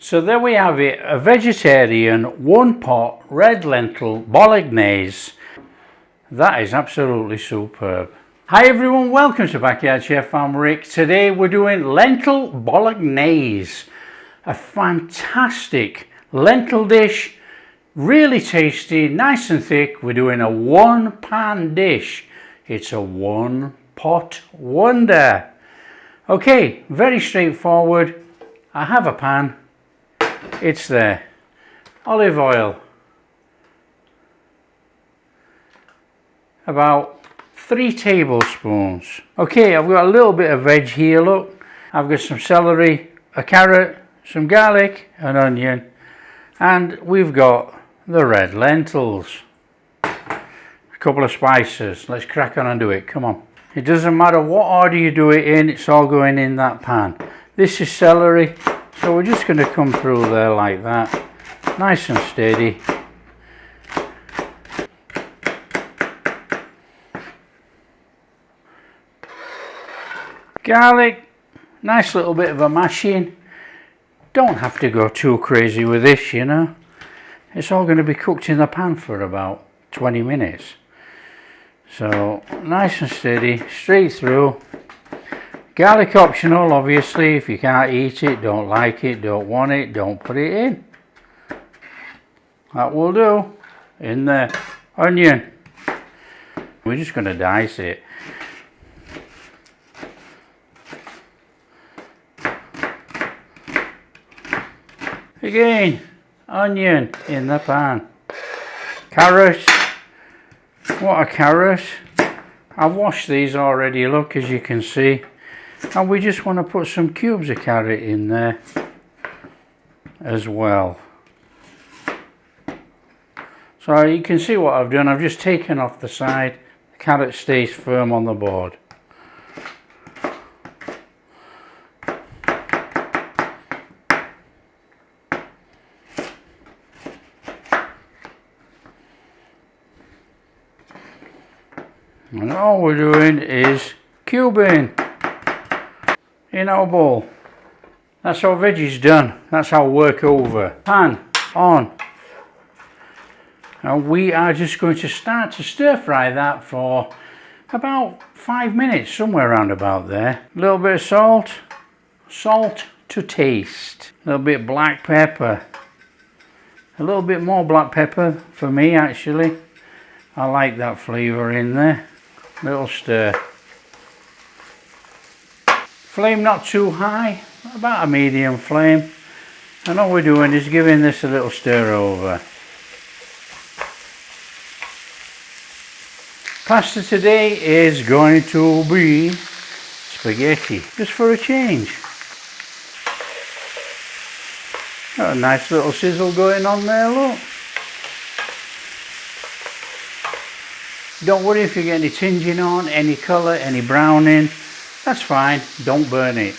So there we have it, a vegetarian one pot red lentil bolognese. That is absolutely superb. Hi everyone, welcome to Backyard Chef. I'm Rick. Today we're doing lentil bolognese, a fantastic lentil dish, really tasty, nice and thick. We're doing a one pan dish. It's a one pot wonder. Okay, very straightforward. I have a pan. It's there. Olive oil. About 3 tablespoons. Okay, I've got a little bit of veg here, look. I've got some celery, a carrot, some garlic, an onion, and we've got the red lentils. A couple of spices. Let's crack on and do it. Come on. It doesn't matter what order you do it in, it's all going in that pan. This is celery. So we're just going to come through there like that, nice and steady. Garlic, nice little bit of a mashing. Don't have to go too crazy with this, you know. It's all going to be cooked in the pan for about 20 minutes. So nice and steady, straight through. Garlic optional, obviously. If you can't eat it, don't like it, don't want it, don't put it in. That will do. In there. Onion. We're just going to dice it. Again, onion in the pan. Carrots. What a carrot. I've washed these already, look, as you can see. And we just want to put some cubes of carrot in there as well. So you can see what I've done. I've just taken off the side. The carrot stays firm on the board. And all we're doing is cubing in our bowl. That's our veggies done. That's our work over. Pan on. And we are just going to start to stir fry that for about 5 minutes, somewhere around about there. A little bit of salt. Salt to taste. A little bit of black pepper. A little bit more black pepper for me actually. I like that flavour in there. Little stir. Flame not too high, about a medium flame. And all we're doing is giving this a little stir over. Pasta today is going to be spaghetti, just for a change. Got a nice little sizzle going on there, look. Don't worry if you get any tinging on, any colour, any browning. That's fine, don't burn it.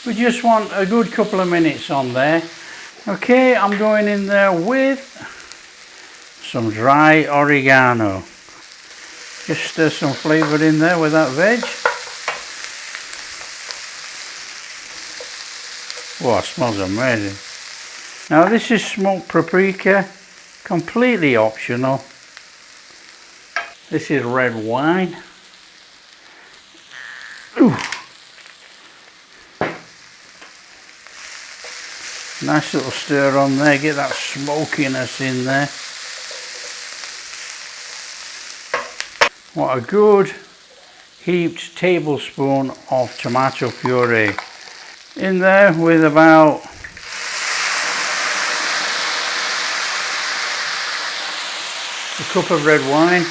We just want a good couple of minutes on there. Okay, I'm going in there with some dry oregano. Just stir some flavour in there with that veg. Oh, it smells amazing. Now this is smoked paprika, completely optional. This is red wine. Ooh. Nice little stir on there, get that smokiness in there. What a good heaped tablespoon of tomato puree. In there with about a cup of red wine.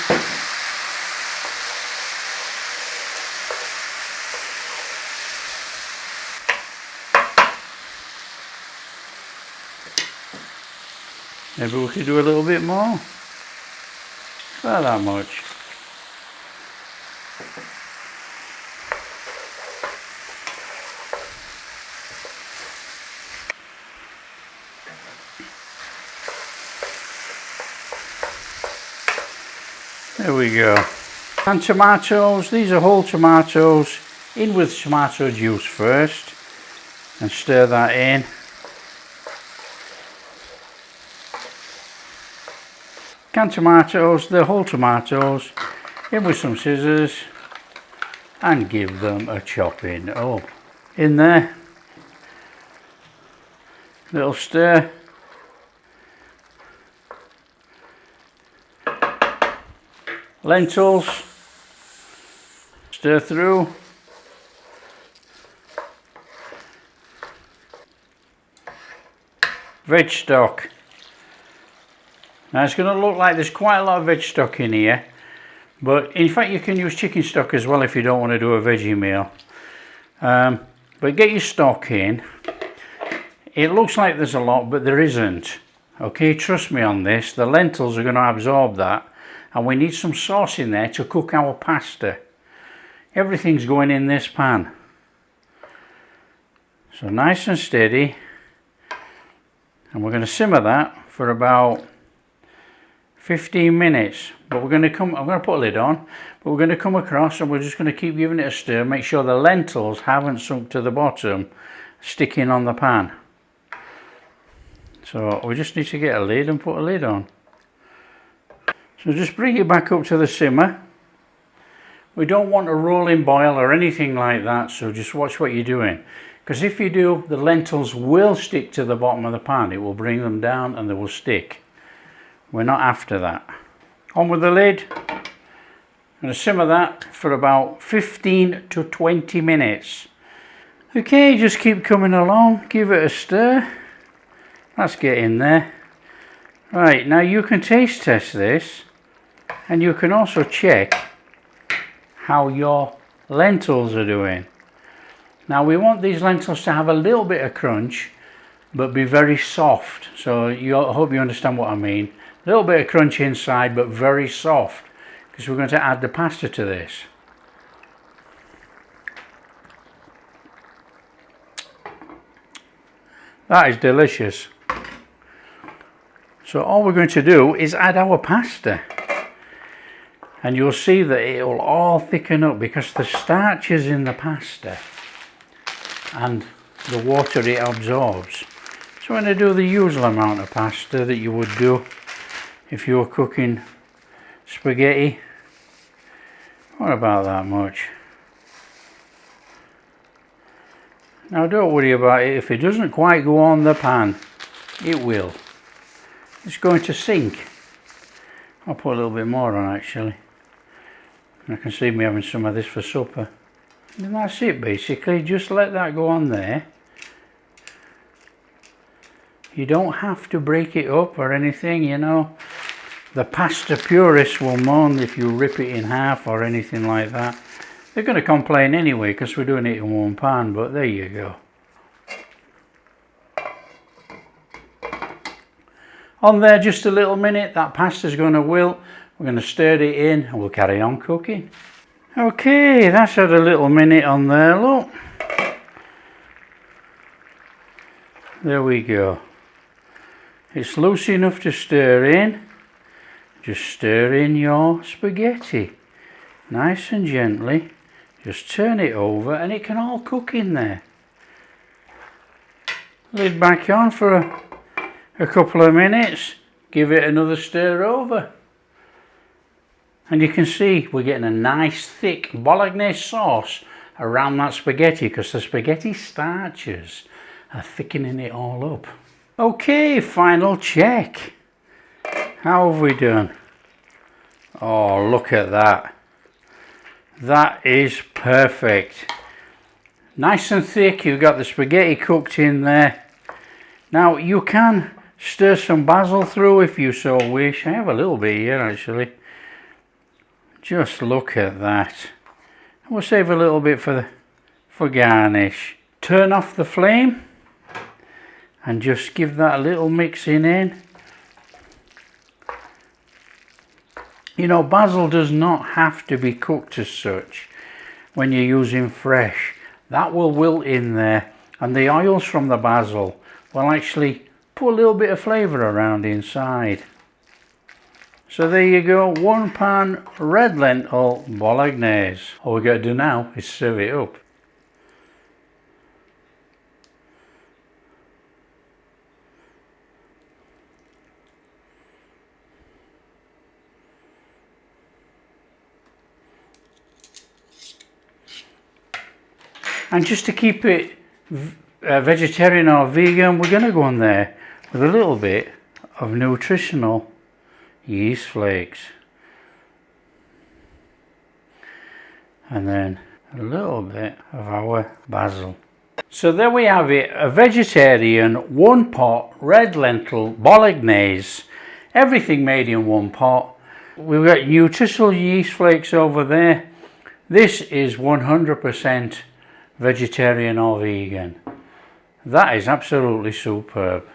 Maybe we could do a little bit more. Not that much. There we go. And tomatoes, these are whole tomatoes, in with tomato juice first. and stir that in. Canned tomatoes, the whole tomatoes, in with some scissors and give them a chopping up. In there, little stir. Lentils, stir through. Veg stock. Now it's going to look like there's quite a lot of veg stock in here, but in fact you can use chicken stock as well if you don't want to do a veggie meal. But get your stock in. It looks like there's a lot, but there isn't. Okay, trust me on this. The lentils are going to absorb that, and we need some sauce in there to cook our pasta. Everything's going in this pan. So nice and steady. And we're going to simmer that for about 15 minutes. But we're going to I'm going to put a lid on, but we're going to come across and we're just going to keep giving it a stir. Make sure the lentils haven't sunk to the bottom, sticking on the pan. So we just need to get a lid and put a lid on. So just bring it back up to the simmer. We don't want a rolling boil or anything like that, so just watch what you're doing. Because if you do, the lentils will stick to the bottom of the pan. It will bring them down and they will stick. We're not after that. On with the lid. I'm going to simmer that for about 15 to 20 minutes. Okay, just keep coming along. Give it a stir. Let's get in there. Right, now you can taste test this. And you can also check how your lentils are doing. Now we want these lentils to have a little bit of crunch, but be very soft. So I hope you understand what I mean. A little bit of crunch inside, but very soft, because we're going to add the pasta to this. That is delicious. So all we're going to do is add our pasta. And you'll see that it will all thicken up because the starch is in the pasta and the water it absorbs. So I'm going to do the usual amount of pasta that you would do if you were cooking spaghetti. What about that much? Now don't worry about it. If it doesn't quite go on the pan, it will. It's going to sink. I'll put a little bit more on actually. I can see me having some of this for supper. And that's it basically. Just let that go on there. You don't have to break it up or anything, you know. The pasta purists will moan if you rip it in half or anything like that. They're going to complain anyway because we're doing it in one pan, but there you go. On there just a little minute, that pasta's going to wilt. We're going to stir it in and we'll carry on cooking. Okay, that's had a little minute on there, look. There we go. It's loose enough to stir in. Just stir in your spaghetti. Nice and gently. Just turn it over and it can all cook in there. Lid back on for a couple of minutes. Give it another stir over. And you can see we're getting a nice thick bolognese sauce around that spaghetti because the spaghetti starches are thickening it all up. Okay, final check. How have we done? Oh, look at that. That is perfect. Nice and thick. You've got the spaghetti cooked in there. Now you can stir some basil through if you so wish. I have a little bit here actually. Just look at that. We'll save a little bit for garnish. Turn off the flame and just give that a little mixing in. You know, basil does not have to be cooked as such when you're using fresh. That will wilt in there, and the oils from the basil will actually put a little bit of flavour around inside. So there you go, one pan red lentil bolognese. All we got to do now is serve it up. And just to keep it vegetarian or vegan, we're going to go on there with a little bit of nutritional yeast flakes. And then a little bit of our basil. So there we have it, a vegetarian one pot red lentil bolognese. Everything made in one pot. We've got nutritional yeast flakes over there. This is 100% vegetarian or vegan. That is absolutely superb.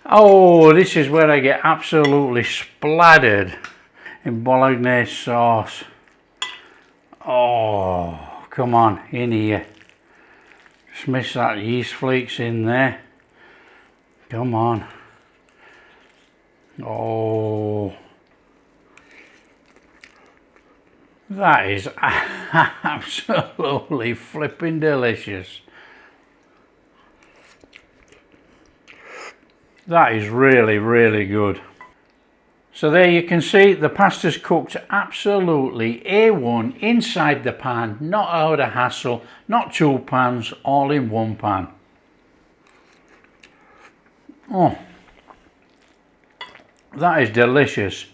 Oh, this is where I get absolutely splattered in bolognese sauce. Oh, come on, in here. Just miss that yeast flakes in there. Come on. Oh, that is absolutely flipping delicious. That is really, really good. So there you can see the pasta's cooked absolutely A1 inside the pan, not out of hassle, not two pans, all in one pan. Oh, that is delicious.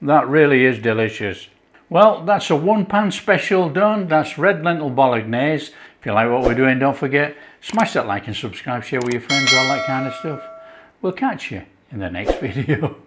That really is delicious. Well, that's a one pan special done. That's red lentil bolognese. If you like what we're doing, don't forget, smash that like and subscribe, share with your friends, all that kind of stuff. We'll catch you in the next video.